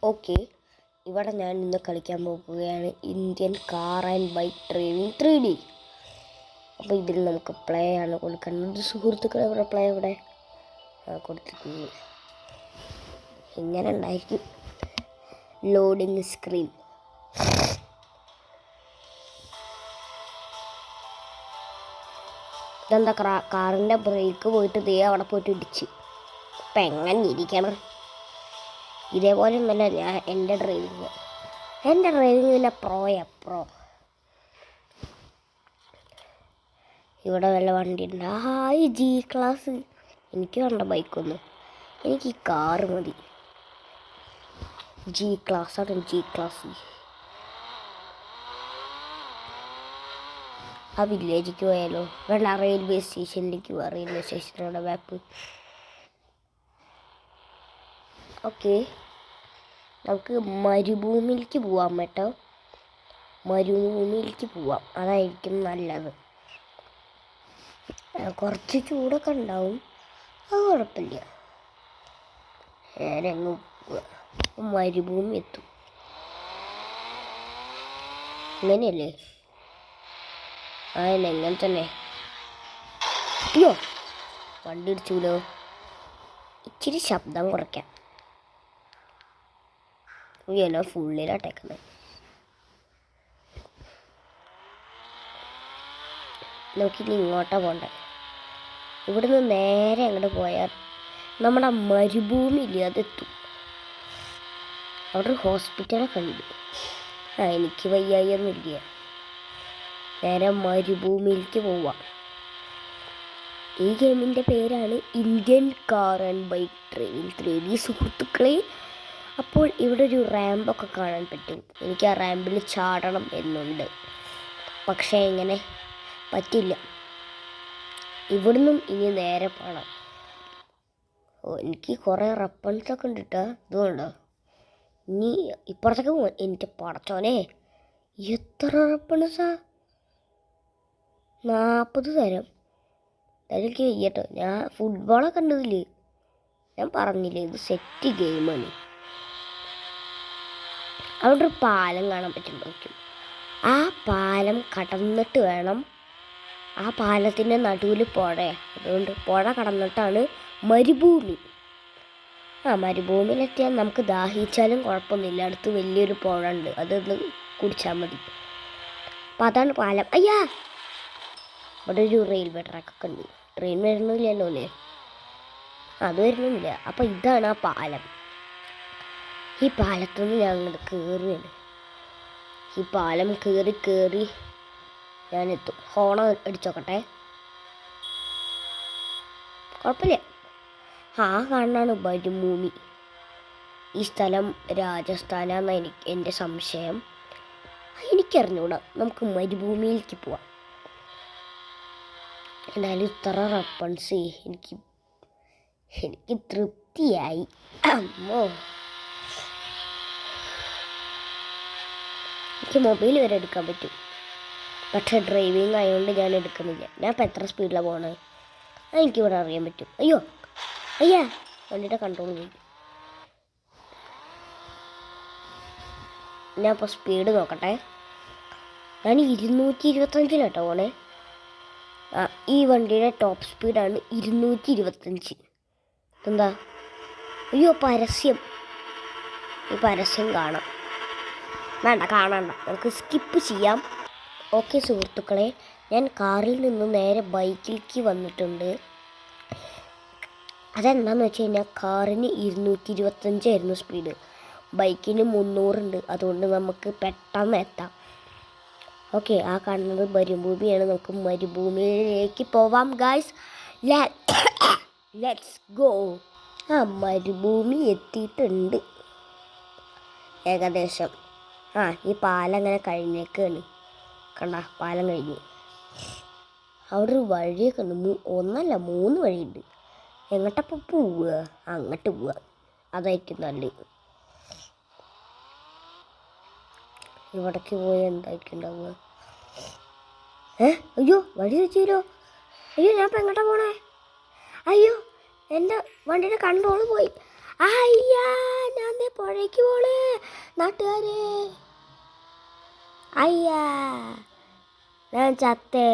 Okay, ഇവിടെ ഞാൻ ഇന്ന് കളിക്കാൻ പോകുകയാണ് Indian car and bike driving 3D. അപ്പോൾ ഇതിൽ നമുക്ക് പ്ലേ ആണ് കൊടുക്കേണ്ടത്. സുഹൃത്തുക്കളെ, ഇവിടെ പ്ലേ ഇവിടെ കൊടുത്തിട്ടുണ്ട്. ഇങ്ങനെ ഉണ്ടായിരിക്കും ലോഡിങ് സ്ക്രീൻ. ഇതെന്താ, കാറിൻ്റെ ബ്രേക്ക് പോയിട്ട് അവിടെ പോയിട്ട് ഇടിച്ച്. അപ്പം എങ്ങനെ ഇരിക്കണം? ഇതേപോലെ ഒന്നല്ല എൻ്റെ ഡ്രൈവിങ് പിന്നെ പ്രോ. ഇവിടെ വല്ല വണ്ടി ഉണ്ട്. ഈ ജി ക്ലാസ് എനിക്ക് വേണ്ട ബൈക്കൊന്നും, എനിക്ക് ഈ കാറ് മതി. G class. ആ വില്ലേജിലേക്ക് പോയാലോ? വേണ്ട, റെയിൽവേ സ്റ്റേഷനിലേക്ക് പോവാം. റെയിൽവേ സ്റ്റേഷനോടെ മാപ്പ്. ഓക്കെ, നമുക്ക് മരുഭൂമിയിലേക്ക് പോവാം കേട്ടോ. മരുഭൂമിയിലേക്ക് പോവാം, അതായിരിക്കും നല്ലത്. കുറച്ച് ചൂടൊക്കെ ഉണ്ടാവും, അത് കുഴപ്പമില്ല. നേരെങ്ങ് മരുഭൂമി എത്തും. ഇങ്ങനെയല്ലേ? എങ്ങനെ തന്നെ. അയ്യോ, വണ്ടി ഇടിച്ചൂലോ. ഇച്ചിരി ശബ്ദം കുറയ്ക്കാം. ഞാൻ ഫുള്ളിലാട്ടേക്കുന്നത്. നോക്കിയിട്ട് ഇങ്ങോട്ടാ പോണ്ടേ. ഇവിടുന്ന് നേരെ അങ്ങോട്ട് പോയാൽ നമ്മുടെ മരുഭൂമിയില്ലേ, അതെത്തും. അവിടെ ഒരു ഹോസ്പിറ്റലൊക്കെ ഉണ്ട്. എനിക്ക് വയ്യായൊന്നുമില്ല. നേരെ മരുഭൂമിയിലേക്ക് പോവാം. ഈ ഗെയിമിൻ്റെ പേരാണ് Indian car and bike driving 3D സുഹൃത്തുക്കളെ. അപ്പോൾ ഇവിടെ ഒരു റാമ്പൊക്കെ കാണാൻ പറ്റും. എനിക്ക് ആ റാമ്പിൽ ചാടണം എന്നുണ്ട്, പക്ഷേ എങ്ങനെ പറ്റില്ല. ഇവിടുന്നും ഇനി നേരെ പോകണം. എനിക്ക് കുറേ റെപ്പൺസൊക്കെ ഉണ്ട് കേട്ടോ. ഇതുകൊണ്ടോ, ഇനി ഇപ്പുറത്തൊക്കെ പോകാൻ. എനിക്ക് പടച്ചോനെ, എത്ര റെപ്പൺസാ? 40 തരം. എനിക്ക് വയ്യട്ടോ. ഞാൻ ഫുട്ബോളൊക്കെ ഉണ്ടതിൽ. ഞാൻ പറഞ്ഞില്ലേ, ഇത് സെറ്റ് ഗെയിമാണ്. അവിടെ ഒരു പാലം കാണാൻ പറ്റുന്നുണ്ടായിരിക്കും. ആ പാലം കടന്നിട്ട് വേണം. ആ പാലത്തിൻ്റെ നടുവിൽ പുഴ. അതുകൊണ്ട് പുഴ കടന്നിട്ടാണ് മരുഭൂമി. മരുഭൂമിയിലെത്തിയാൽ നമുക്ക് ദാഹിച്ചാലും കുഴപ്പമൊന്നുമില്ല. അടുത്ത് വലിയൊരു പുഴ ഉണ്ട്, അതൊന്ന് കുടിച്ചാൽ മതി. അപ്പം അതാണ് പാലം. അയ്യാ, ഇവിടെ ഒരു റെയിൽവേ ട്രാക്കൊക്കെ ഉണ്ട്. ട്രെയിൻ വരുന്നില്ലല്ലോ അല്ലേ? അത് വരുന്നില്ല. അപ്പം ഇതാണ് ആ പാലം. ഈ പാലത്തിൽ നിന്ന് ഞാൻ അങ്ങോട്ട് കയറുകയാണ്. ഈ പാലം കയറി ഞാനെത്തും. ഹോണ അടിച്ചോക്കട്ടെ. കുഴപ്പമില്ല. കാണാനാണ് മരുഭൂമി. ഈ സ്ഥലം രാജസ്ഥാനാണ് എൻ്റെ സംശയം. എനിക്കറിഞ്ഞൂടാ. നമുക്ക് മരുഭൂമിയിലേക്ക് പോവാം. എന്നാലും ഇത്ര റെപ്പൺസ് എനിക്ക് തൃപ്തിയായി. അമ്മോ, എനിക്ക് മൊബൈൽ വരെ എടുക്കാൻ പറ്റും. പക്ഷേ ഡ്രൈവിംഗ് ആയതുകൊണ്ട് ഞാൻ എടുക്കുന്നില്ല. ഞാൻ ഇപ്പം എത്ര സ്പീഡിലാണ് പോകണത് എനിക്കിവിടെ അറിയാൻ പറ്റും. അയ്യാ, വണ്ടിയുടെ കൺട്രോൾ ചെയ്യും. ഞാൻ ഇപ്പോൾ സ്പീഡ് നോക്കട്ടെ. ഞാൻ 225 പോണേ. ഈ വണ്ടിയുടെ ടോപ്പ് സ്പീഡാണ് 225. എന്താ? പരസ്യം. ഈ പരസ്യം കാണാം. കാണണ്ട, നമുക്ക് സ്കിപ്പ് ചെയ്യാം. ഓക്കെ സുഹൃത്തുക്കളെ, ഞാൻ കാറിൽ നിന്ന് നേരെ ബൈക്കിലേക്ക് വന്നിട്ടുണ്ട്. അതെന്താണെന്ന് വെച്ച് കഴിഞ്ഞാൽ കാറിന് 225 സ്പീഡ്, ബൈക്കിന് 300 ഉണ്ട്. അതുകൊണ്ട് നമുക്ക് പെട്ടെന്ന് എത്താം. ഓക്കെ, ആ കാണുന്നത് മരുഭൂമിയാണ്. നമുക്ക് മരുഭൂമിയിലേക്ക് പോവാം ഗായ്സ്. Let's go. മരുഭൂമി എത്തിയിട്ടുണ്ട് ഏകദേശം. ഈ പാലം അങ്ങനെ കഴിഞ്ഞേക്കാണ്. കണ്ട, പാലം കഴിഞ്ഞ്. അവിടെ ഒരു വഴിയൊക്കെ ഉണ്ട്. 3 വഴിയുണ്ട്. എങ്ങോട്ടപ്പോൾ പോവുക? അങ്ങോട്ട് പോവുക, അതായിരിക്കും നല്ലത്. ഇവിടേക്ക് പോയാൽ എന്തായിരിക്കും ഉണ്ടാവുക? വഴി വെച്ചല്ലോ. ഞാൻ ഇപ്പം എങ്ങോട്ടാ പോണേ? എൻ്റെ വണ്ടിയുടെ കൺട്രോള് പോയി. ഞാൻ ദേ പുഴയ്ക്ക് പോണേ നാട്ടുകാരെ. അയ്യാ ഞാൻ ചത്തേ.